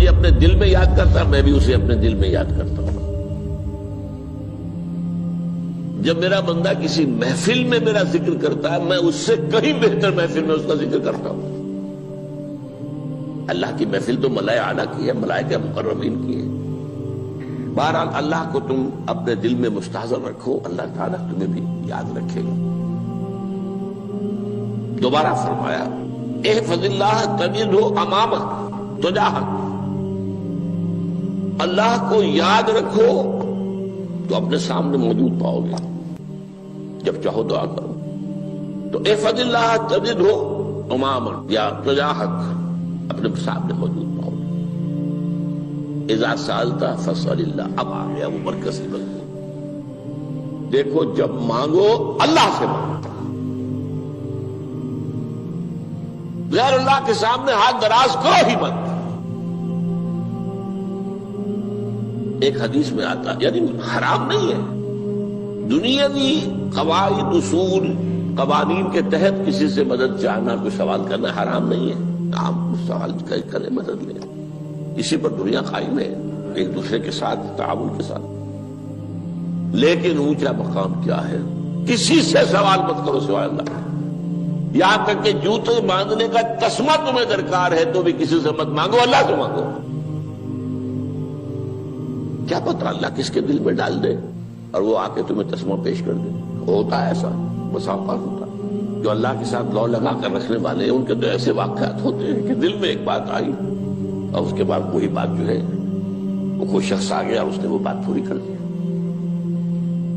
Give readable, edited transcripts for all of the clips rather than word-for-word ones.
مجھے اپنے دل میں یاد کرتا ہے، میں بھی اسے اپنے دل میں یاد کرتا ہوں۔ جب میرا بندہ کسی محفل میں میرا ذکر کرتا ہے، میں اس سے کہیں بہتر محفل میں اس کا ذکر کرتا ہوں۔ اللہ کی محفل تو ملائے اعلیٰ کی ہے، ملائکہ مقربین کی ہے۔ بہرحال اللہ کو تم اپنے دل میں مستحضر رکھو، اللہ تعالیٰ تمہیں بھی یاد رکھے گا۔ دوبارہ فرمایا احفظ اللہ تجدہ امامک تجاہک، اللہ کو یاد رکھو تو اپنے سامنے موجود پاؤ گے، جب چاہو دعا کرو تو احفظ اللہ تجدہ امامک یا تجاہک، اپنے سامنے موجود پاؤ گے۔ اذا سألت فاسأل اللہ، اب آ گیا وہ مرکزی مضمون۔ دیکھو جب مانگو اللہ سے مانگو، غیر اللہ کے سامنے ہاتھ دراز کرو ہی مت۔ ایک حدیث میں آتا یعنی حرام نہیں ہے، دنیاوی قواعد اصول قوانین کے تحت کسی سے مدد چاہنا، کوئی سوال کرنا حرام نہیں ہے۔ آپ سوال کریں، مدد لیں، اسی پر دنیا قائم ہے، ایک دوسرے کے ساتھ تعاون کے ساتھ۔ لیکن اونچا مقام کیا ہے؟ کسی سے سوال مت کرو سوائے اللہ، یہاں تک کہ جوتے باندھنے کا تسمہ تمہیں درکار ہے تو بھی کسی سے مت مانگو، اللہ سے مانگو۔ کیا پتہ اللہ کس کے دل میں ڈال دے اور وہ آ کے تمہیں تسمہ پیش کر دے۔ ہوتا ہے ایسا، بس اوقات ہوتا ہے۔ جو اللہ کے ساتھ لو لگا کر رکھنے والے ہیں ان کے تو ایسے واقعات ہوتے ہیں کہ دل میں ایک بات آئی اور اس کے بعد وہی بات جو ہے وہ کوئی شخص آ گیا، اس نے وہ بات پوری کر دی۔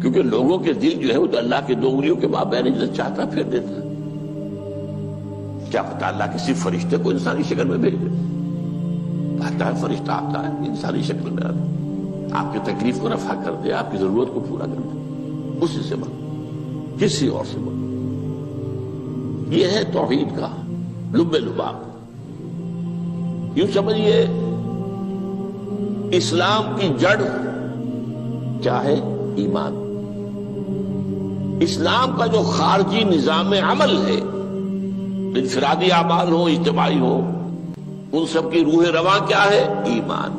کیونکہ لوگوں کے دل جو ہے وہ تو اللہ کے دو انگلیوں کے مابین جو چاہتا پھیر دیتا ہے۔ کیا پتہ اللہ کسی فرشتے کو انسانی شکل میں بھیج دے، آتا ہے فرشتہ، آتا ہے انسانی شکل میں، آتا ہے آپ کی تکلیف کو رفع کر دے، آپ کی ضرورت کو پورا کر دے۔ اسی سے مانگو، کسی اور سے مانگو۔ یہ ہے توحید کا لب لباب۔ یوں سمجھیے اسلام کی جڑ کیا ہے؟ ایمان۔ اسلام کا جو خارجی نظام عمل ہے، انفرادی اعمال ہو، اجتماعی ہو، ان سب کی روح رواں کیا ہے؟ ایمان۔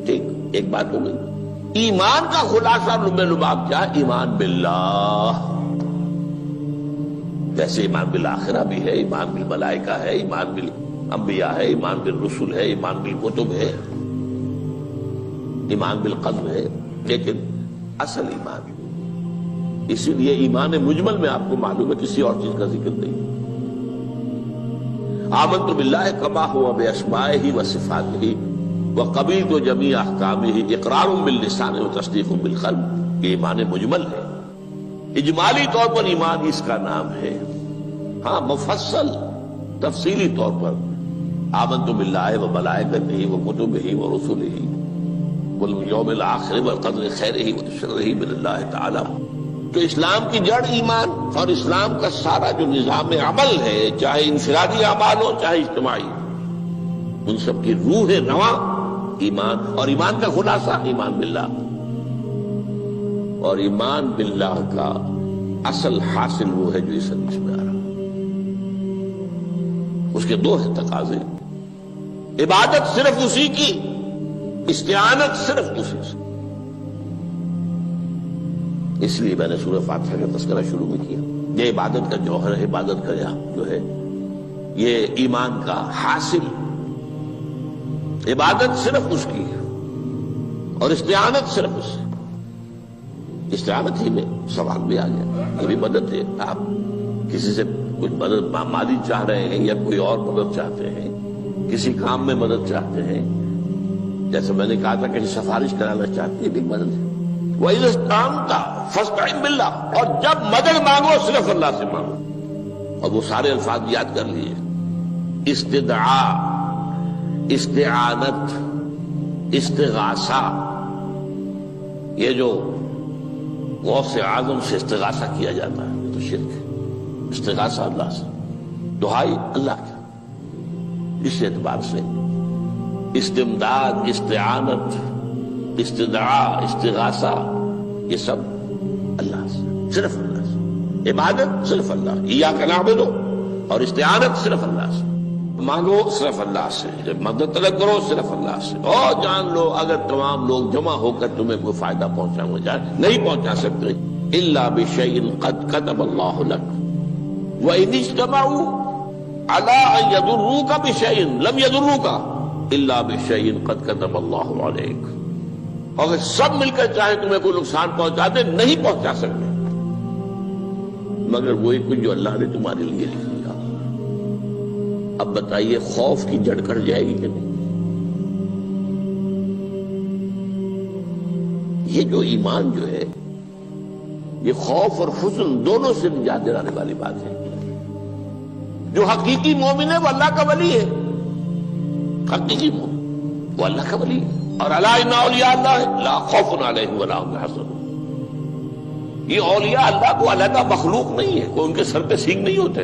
ٹھیک، ایک بات ہو گئی۔ ایمان کا خلاصہ لب لباب کیا ہے؟ ایمان باللہ۔ ویسے ایمان بالآخرہ بھی ہے، ایمان بالملائکہ ہے، ایمان بالانبیاء ہے، ایمان بالرسل ہے، ایمان بالکتب ہے، ایمان بالقلب ہے، لیکن اصل ایمان، اسی لیے ایمان مجمل میں آپ کو معلوم ہے کسی اور چیز کا ذکر نہیں۔ آمنت باللہ کما ہوا باسمائہ وصفاتہ وقبلت جمیع احکامہ اقرار باللسان وتصدیق بالقلب۔ یہ ایمان مجمل ہے، اجمالی طور پر ایمان اس کا نام ہے۔ ہاں مفصل تفصیلی طور پر آمنت باللہ وملائکتہ وکتبہ ورسلہ والیوم الآخر والقدر خیرہ وشرہ من اللہ تعالی۔ تو اسلام کی جڑ ایمان، اور اسلام کا سارا جو نظام عمل ہے، چاہے انفرادی اعمال ہو چاہے اجتماعی، ان سب کی روح رواں ایمان، اور ایمان کا خلاصہ ایمان باللہ۔ اور ایمان باللہ کا اصل حاصل وہ ہے جو اس حدیث میں آ رہا ہے۔ اس کے دو ہیں تقاضے، عبادت صرف اسی کی، استعانت صرف اسی سے۔ اس لیے میں نے سورہ فاتحہ کا تذکرہ شروع میں کیا۔ یہ عبادت کا جوہر ہے، عبادت کا جو ہے یہ ایمان کا حاصل۔ عبادت صرف اس کی ہے اور استعانت صرف اس سے۔ استعانت ہی میں سوال بھی آ گیا، یہ بھی مدد ہے۔ آپ کسی سے کچھ مدد مالی چاہ رہے ہیں یا کوئی اور مدد چاہتے ہیں، کسی کام میں مدد چاہتے ہیں، جیسے میں نے کہا تھا کہ سفارش کرانا چاہتے ہیں، بھی مدد ہے۔ وَإِذَا اسْتَعَنْتَ فَاسْتَعِنْ بِاللَّهِ، اور جب مدد مانگو صرف اللہ سے مانگو۔ اور وہ سارے الفاظ یاد کر لیے، استدعاء، استعانت، استغاثہ۔ یہ جو غوث اعظم سے استغاثہ کیا جاتا ہے یہ تو شرک ہے۔ استغاثہ اللہ سے، دعائی اللہ کی، اس اعتبار سے استمداد، استعانت، استدعاء، استغاثہ، یہ سب اللہ سے، صرف اللہ سے۔ عبادت صرف اللہ، ایاک نعبد، اور استعانت صرف اللہ سے۔ مانگو صرف اللہ سے، جب مدد طلب کرو صرف اللہ سے، اور جان لو اگر تمام لوگ جمع ہو کر تمہیں کوئی فائدہ پہنچانا جائے نہیں پہنچا سکتے، الا بشیء قد کتب اللہ لک وان اجتمعوا علی ان یضروک بشیء لم یضروک الا بشیء قد کتب اللہ علیک، اگر سب مل کر چاہے تمہیں کوئی نقصان پہنچا دے نہیں پہنچا سکتے مگر وہی کچھ جو اللہ نے تمہارے لیے لکھ دیا۔ اب بتائیے خوف کی جڑ کٹ جائے گی کہ نہیں؟ یہ جو ایمان جو ہے یہ خوف اور حزن دونوں سے نجات دلانے والی بات ہے۔ جو حقیقی مومن ہے وہ اللہ کا ولی ہے، حقیقی مومن وہ اللہ کا ولی ہے، اور الا ان اولیاء اللہ لا خوف علیہم ولا هم يحزنون۔ یہ اولیاء اللہ کو علیحدہ مخلوق نہیں ہے، کوئی ان کے سر پہ سینگ نہیں ہوتے،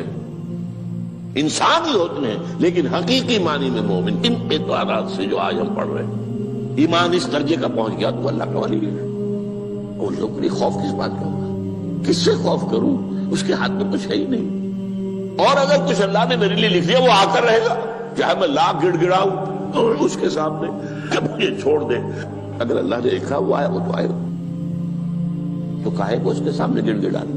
انسان ہی ہوتے ہیں، لیکن حقیقی معنی میں مومن ان اعتبارات سے جو آج ہم پڑھ رہے ہیں ایمان اس درجے کا پہنچ گیا تو اللہ کا ولی ہے۔ اور لوگ کے لیے خوف کس بات کا ہوگا؟ کس سے خوف کروں؟ اس کے ہاتھ میں کچھ ہے ہی نہیں، اور اگر کچھ اللہ نے میرے لیے لکھ دیا وہ آ کر رہے گا، چاہے میں لاکھ گڑ گڑاؤں اس کے سامنے کہ مجھے چھوڑ دے، اگر اللہ نے لکھا وہ آیا وہ تو آئے گا، تو کاہے کو اس کے سامنے گڑ گڑانا،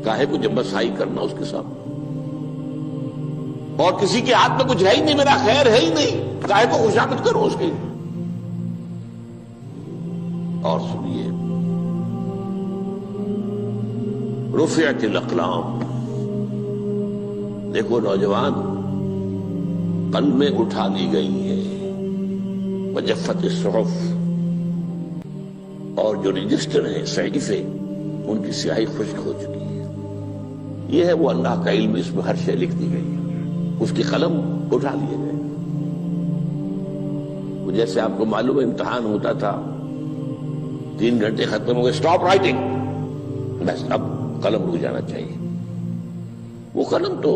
کاہے کو جبرسائی کرنا اس کے سامنے، اور کسی کے ہاتھ میں کچھ ہے ہی نہیں، میرا خیر ہے ہی نہیں، کاہے کو خوشامد کرو اس کی۔ اور سنیے، رفعت الاقلام، دیکھو نوجوان، قلمیں اٹھا لی گئی ہیں، وجفت الصحف، اور جو رجسٹر ہیں صحیفے ان کی سیاہی خشک ہو چکی ہے۔ یہ ہے وہ اللہ کا علم، اس میں ہر شے لکھ دی گئی ہے، اس کی قلم اٹھا لیے گئے۔ جیسے آپ کو معلوم ہے امتحان ہوتا تھا، 3 گھنٹے ختم ہو گئے، اسٹاپ رائٹنگ، بس اب قلم رک جانا چاہیے۔ وہ قلم تو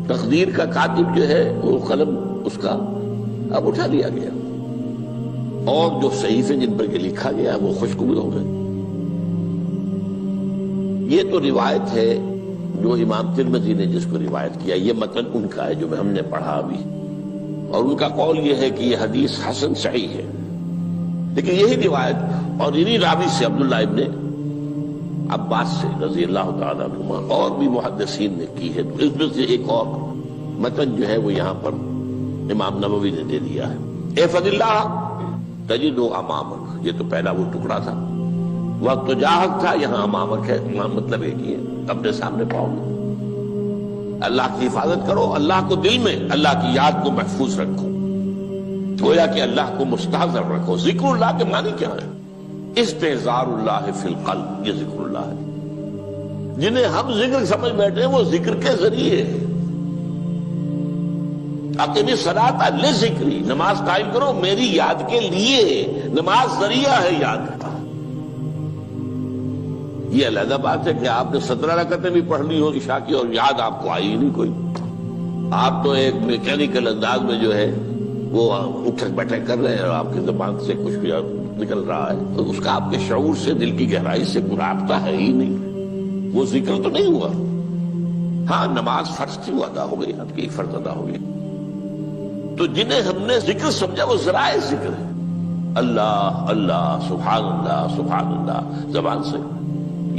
تقدیر کا کاتب جو ہے وہ قلم اس کا اب اٹھا لیا گیا، اور جو صحیفے جن پر کے لکھا گیا وہ خشک بھی ہو گئے۔ یہ تو روایت ہے جو امام ترمذی نے جس کو روایت کیا، یہ متن ان کا ہے جو ہم نے پڑھا ابھی، اور ان کا قول یہ ہے کہ یہ حدیث حسن صحیح ہے، لیکن یہی روایت اور انہی راوی سے عبداللہ ابن عباس سے رضی اللہ تعالیٰ عنہما اور بھی محدثین نے کی ہے، تو اس میں سے ایک اور متن جو ہے وہ یہاں پر امام نووی نے دے دیا ہے۔ احفظ اللہ تجدہ امامک، یہ تو پہلا وہ ٹکڑا تھا، وقت تو جاہک تھا، یہاں امامک ہے، امام مطلب ایک ہی ہے، اپنے سامنے پاؤ گے۔ اللہ کی حفاظت کرو، اللہ کو دل میں، اللہ کی یاد کو محفوظ رکھو، گویا کہ اللہ کو مستحضر رکھو۔ ذکر اللہ کے معنی کیا ہے؟ استحضار اللہ فی القلب، یہ ذکر اللہ ہے۔ جنہیں ہم ذکر سمجھ بیٹھے ہیں وہ ذکر کے ذریعے اقیم الصلاۃ لذکری، نماز قائم کرو میری یاد کے لیے، نماز ذریعہ ہے یاد کا۔ یہ علیحدہ بات ہے کہ آپ نے 17 رکعتیں بھی پڑھ لی ہو عشاء کی اور یاد آپ کو آئی ہی نہیں کوئی، آپ تو ایک میکینیکل انداز میں جو ہے وہ اٹھک بیٹھک کر رہے ہیں اور آپ کی زبان سے کچھ بھی نکل رہا ہے، تو اس کا آپ کے شعور سے، دل کی گہرائی سے کوئی رابطہ ہے ہی نہیں، وہ ذکر تو نہیں ہوا۔ ہاں نماز فرض تھی، وہ ادا ہو گئی، آپ کی فرض ادا ہو گئی۔ تو جنہیں ہم نے ذکر سمجھا وہ ذرائع ذکر ہے، اللہ اللہ سبحان اللہ سبحان اللہ زبان سے،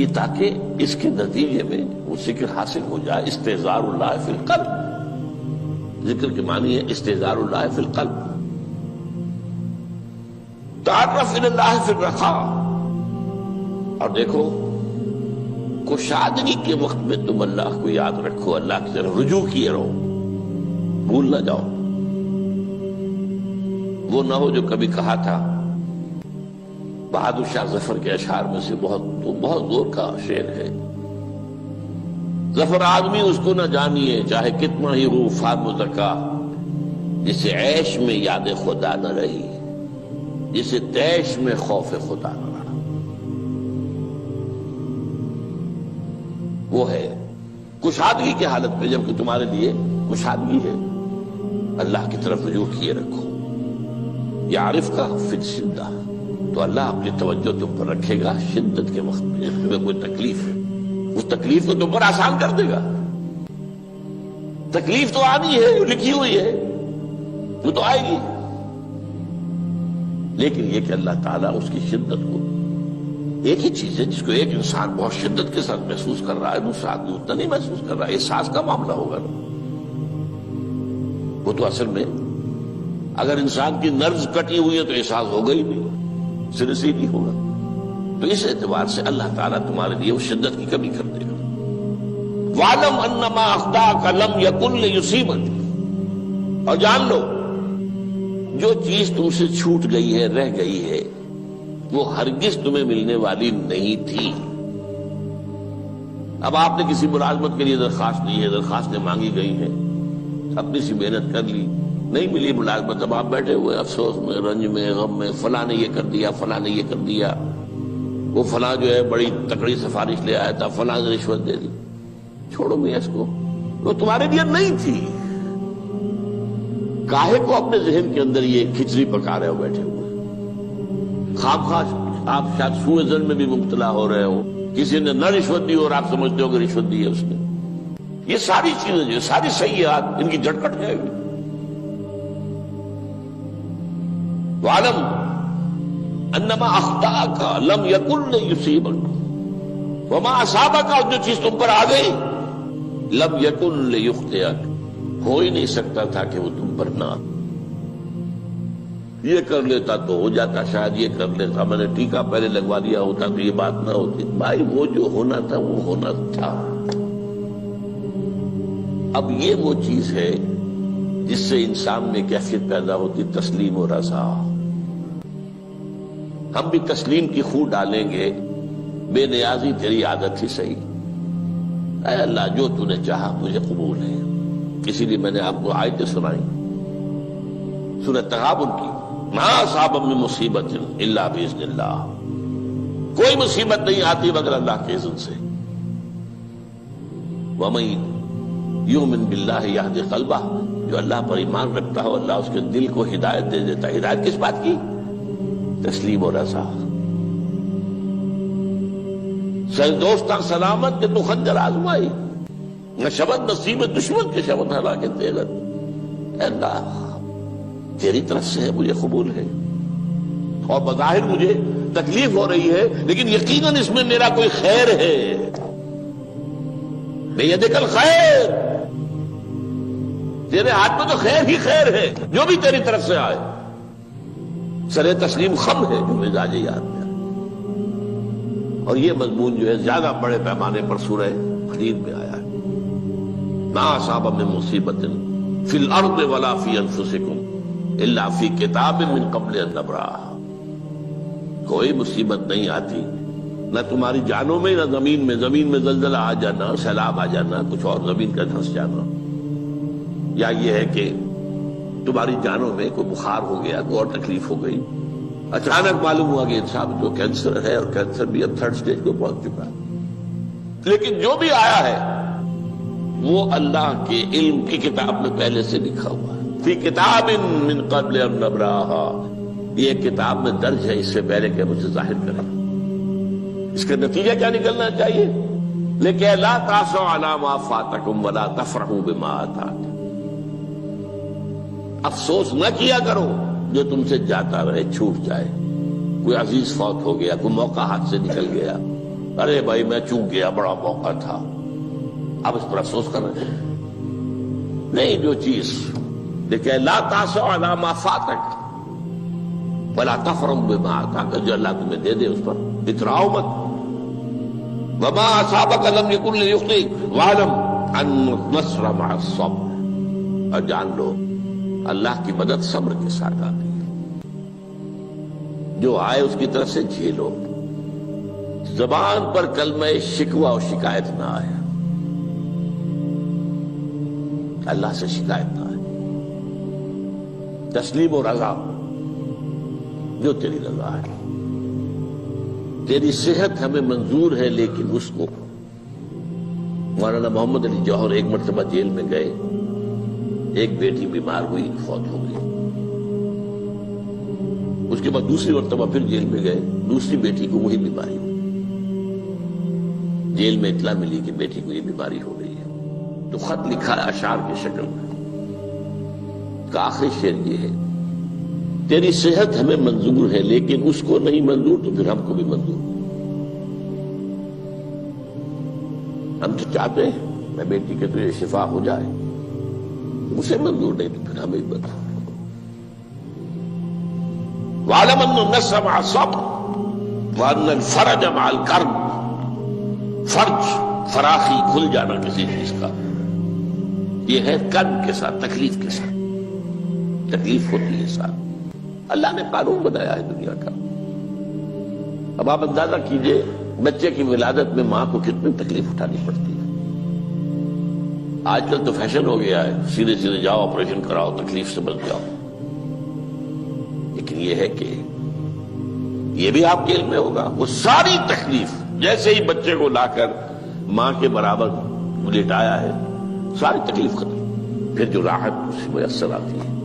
یہ تاکہ اس کے نتیجے میں وہ ذکر حاصل ہو جائے۔ استحضار اللہ فی القلب، ذکر کے معنی ہے استحضار اللہ فی القلب۔ تعرف الی اللہ فی الرخاء، اور دیکھو کشادگی کے وقت میں تم اللہ کو یاد رکھو، اللہ کی طرف رجوع کیے رہو، بھول نہ جاؤ۔ وہ نہ ہو جو کبھی کہا تھا، بہادر شاہ ظفر کے اشعار میں سے بہت زور کا شعر ہے، ظفر آدمی اس کو نہ جانیے چاہے کتنا ہی ہو فام و زکا، جسے عیش میں یاد خدا نہ رہی، جسے تیش میں خوف خدا نہ رہا۔ وہ ہے کشادگی کی حالت میں، جبکہ تمہارے لیے کشادگی ہے، اللہ کی طرف رجوع کیے رکھو۔ یعرف کا فی الشدہ، تو اللہ اپنی توجہ تم پر رکھے گا شدت کے وقت میں، جب تمہیں کوئی تکلیف ہے اس تکلیف کو تم پر آسان کر دے گا۔ تکلیف تو آنی ہے، لکھی ہوئی ہے، وہ تو آئے گی، لیکن یہ کہ اللہ تعالیٰ اس کی شدت کو، ایک ہی چیز ہے جس کو ایک انسان بہت شدت کے ساتھ محسوس کر رہا ہے، دوسرا آدمی اتنا نہیں محسوس کر رہا ہے، احساس کا معاملہ ہوگا نا۔ وہ تو اصل میں اگر انسان کی نرز کٹی ہوئی ہے تو احساس ہوگا ہی نہیں، سرے سے ہی نہیں ہوگا۔ تو اس اعتبار سے اللہ تعالیٰ تمہارے لیے وہ شدت کی کمی کر دے گا۔ وَاعْلَمْ أَنَّمَا أَخْطَأَكَ لَمْ يَكُنْ لِيُصِيبَكَ، اور جان لو جو چیز تم سے چھوٹ گئی ہے، رہ گئی ہے، وہ ہرگز تمہیں ملنے والی نہیں تھی۔ اب آپ نے کسی ملازمت کے لیے درخواست دی ہے، درخواستیں مانگی گئی ہیں، اپنی سی محنت کر لی، نہیں ملی ملازمت، اب آپ بیٹھے ہوئے افسوس میں، رنج میں، غم میں، فلاں نے یہ کر دیا، فلاں نے یہ کر دیا، وہ فلاں جو ہے بڑی تکڑی سفارش لے آیا تھا، فلاں نے رشوت دے دی۔ چھوڑو میاں اس کو، وہ تمہارے لیے نہیں تھی۔ کاہے کو اپنے ذہن کے اندر یہ کھچڑی پکا رہے ہو بیٹھے ہوئے؟ خواہ آپ شاید سوء ظن میں بھی مبتلا ہو رہے ہو، کسی نے نہ رشوت دی اور آپ سمجھتے ہو کہ رشوت دی ہے اس نے۔ یہ ساری چیزیں جو ساری سیئات، ان کی جڑ کٹ جائے گی۔ وَاعْلَمْ أَنَّمَا أَخْطَأَكَ لَمْ يَكُنْ لِيُصِيبَكَ وَمَا أَصَابَكَ، جو چیز تم پر آ گئی، لَمْ يَكُنْ لِيُخْطِئَكَ، ہو ہی نہیں سکتا تھا کہ وہ تم پر نہ آ۔ یہ کر لیتا تو ہو جاتا، شاید یہ کر لیتا، میں نے ٹیکا پہلے لگوا دیا ہوتا تو یہ بات نہ ہوتی۔ بھائی وہ جو ہونا تھا وہ ہونا تھا۔ اب یہ وہ چیز ہے جس سے انسان میں کیفیت پیدا ہوتی، تسلیم و رضا۔ ہم بھی تسلیم کی خو ڈالیں گے، بے نیازی تیری عادت ہی صحیح، اے اللہ جو تو نے چاہا مجھے قبول ہے۔ اسی لیے میں نے آپ کو آیتیں سنائی سورہ تغابن کی، ما اصاب من مصیبت الا باذن اللہ، کوئی مصیبت نہیں آتی مگر اللہ کے اذن سے۔ وَمَن یؤمن باللہ یہد قلبہ، جو اللہ پر ایمان رکھتا ہو اللہ اس کے دل کو ہدایت دے دیتا ہے۔ ہدایت کس بات کی؟ تسلیم و رضا۔ دوستان سلامت کہ تو خنجر آزمائی، نہ شبد نصیب دشمن کے شبد ہلاکت تیغت، اے اللہ تیری طرف سے ہے، مجھے قبول ہے، اور بظاہر مجھے تکلیف ہو رہی ہے لیکن یقیناً اس میں میرا کوئی خیر ہے۔ بیدک الخیر، تیرے ہاتھ میں تو خیر ہی خیر ہے، جو بھی تیری طرف سے آئے۔ سر تسلیم خم ہے جو مزاج یاد میں آئے۔ اور یہ مضمون جو ہے زیادہ بڑے پیمانے پر سورہ حدید میں آیا ہے۔ ما اصاب من مصیبت فی الارض ولا فی انفسکم الا فی کتاب من قبل ان نبرأها، کوئی مصیبت نہیں آتی نہ تمہاری جانوں میں نہ زمین میں، زمین میں زلزلہ آ جانا، سیلاب آ جانا، کچھ اور زمین کا دھنس جانا، یا یہ ہے کہ تمہاری جانوں میں کوئی بخار ہو گیا، کوئی اور تکلیف ہو گئی، اچانک معلوم ہوا کہ انسان کو کینسر ہے اور کینسر بھی اب 3rd stage کو پہنچ چکا ہے، لیکن جو بھی آیا ہے وہ اللہ کے علم کی کتاب میں پہلے سے لکھا ہوا ہے۔ فی کتاب من قبل ان نبرأها، یہ کتاب میں درج ہے اس سے پہلے کہ مجھے ظاہر کرے۔ اس کا نتیجہ کیا نکلنا چاہیے؟ لیکن لا تاسوا علی ما فاتکم ولا تفرحوا بما آتاکم، افسوس نہ کیا کرو جو تم سے جاتا رہے، چھوٹ جائے، کوئی عزیز فوت ہو گیا، کوئی موقع ہاتھ سے نکل گیا، ارے بھائی میں چوک گیا، بڑا موقع تھا، اب اس پر افسوس کر رہے ہیں؟ نہیں، جو چیز دیکھیں لا تاسوا علی ما فاتک ولا تفرحوا بما آتاک، جو اللہ تمہیں دے دے اس پر اتراؤ مت۔ وما اصابک لم یکن لیخطئک واعلم ان النصر مع الصبر، اور جان لو اللہ کی مدد صبر کے ساتھ آتی ہے، جو آئے اس کی طرف سے جھیلو، زبان پر کلمہ شکوہ اور شکایت نہ آئے، اللہ سے شکایت نہ آئے، تسلیم و رضا، جو تیری رضا ہے۔ تیری صحت ہمیں منظور ہے لیکن اس کو، مولانا محمد علی جوہر ایک مرتبہ جیل میں گئے، ایک بیٹی بیمار ہوئی، فوت ہو گئی، اس کے بعد دوسری مرتبہ پھر جیل میں گئے، دوسری بیٹی کو وہی بیماری ہوئی، جیل میں اطلاع ملی کہ بیٹی کو یہ بیماری ہو گئی ہے، تو خط لکھا ہے اشعار کی شکل میں. کا آخری شعر یہ ہے: تیری صحت ہمیں منظور ہے لیکن اس کو نہیں منظور تو پھر ہم کو بھی منظور. ہم تو چاہتے ہیں میں بیٹی کے تجھے شفا ہو جائے، اسے منظور نہیں تو پھر ہمیں بھی منظور. وَاعْلَمْ أَنَّ النَّصْرَ مَعَ الصَّبْرِ وَأَنَّ الْفَرَجَ مَعَ الْكَرْبِ. فرج، فراخی، کھل جانا کسی چیز کا، یہ ہے کرب کے ساتھ، تکلیف کے ساتھ. تکلیف ہوتی ہے ساتھ. اللہ نے قانون بنایا ہے دنیا کا. اب آپ اندازہ کیجئے بچے کی ولادت میں ماں کو کتنی تکلیف اٹھانی پڑتی ہے. آج کل تو فیشن ہو گیا ہے، سیدھے سیدھے جاؤ، آپریشن کراؤ، تکلیف سے بچ جاؤ. لیکن یہ ہے کہ یہ بھی آپ کے علم میں ہوگا، وہ ساری تکلیف جیسے ہی بچے کو لا کر ماں کے برابر لٹایا ہے، ساری تکلیف ختم. پھر جو راحت اس سے میسر آتی ہے.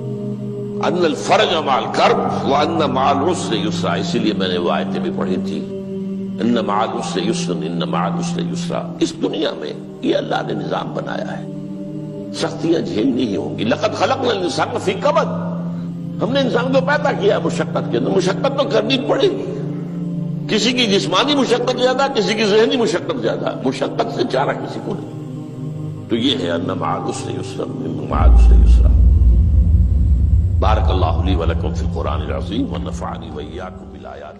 ان الفرج مع الکرب وان مع العسر یسرا. اسی لیے میں نے وہ آیتیں بھی پڑھی تھی، ان مع العسر یسرا، ان مع العسر یسرا. اس دنیا میں یہ اللہ نے نظام بنایا ہے، سختیاں جھیلنی ہی ہوں گی. لقد خلقنا الانسان فی کبد. ہم نے انسان کو پیدا کیا مشقت کے اندر، مشقت تو کرنی پڑے گی. کسی کی جسمانی مشقت زیادہ، کسی کی ذہنی مشقت زیادہ، مشقت سے چارہ کسی کو نہیں. تو یہ ہے ان مع العسر یسرا ان مع العسر یسرا. بارک اللہ لی ولکم فی القرآن العظیم ونفعنی وإیاکم بالآیات.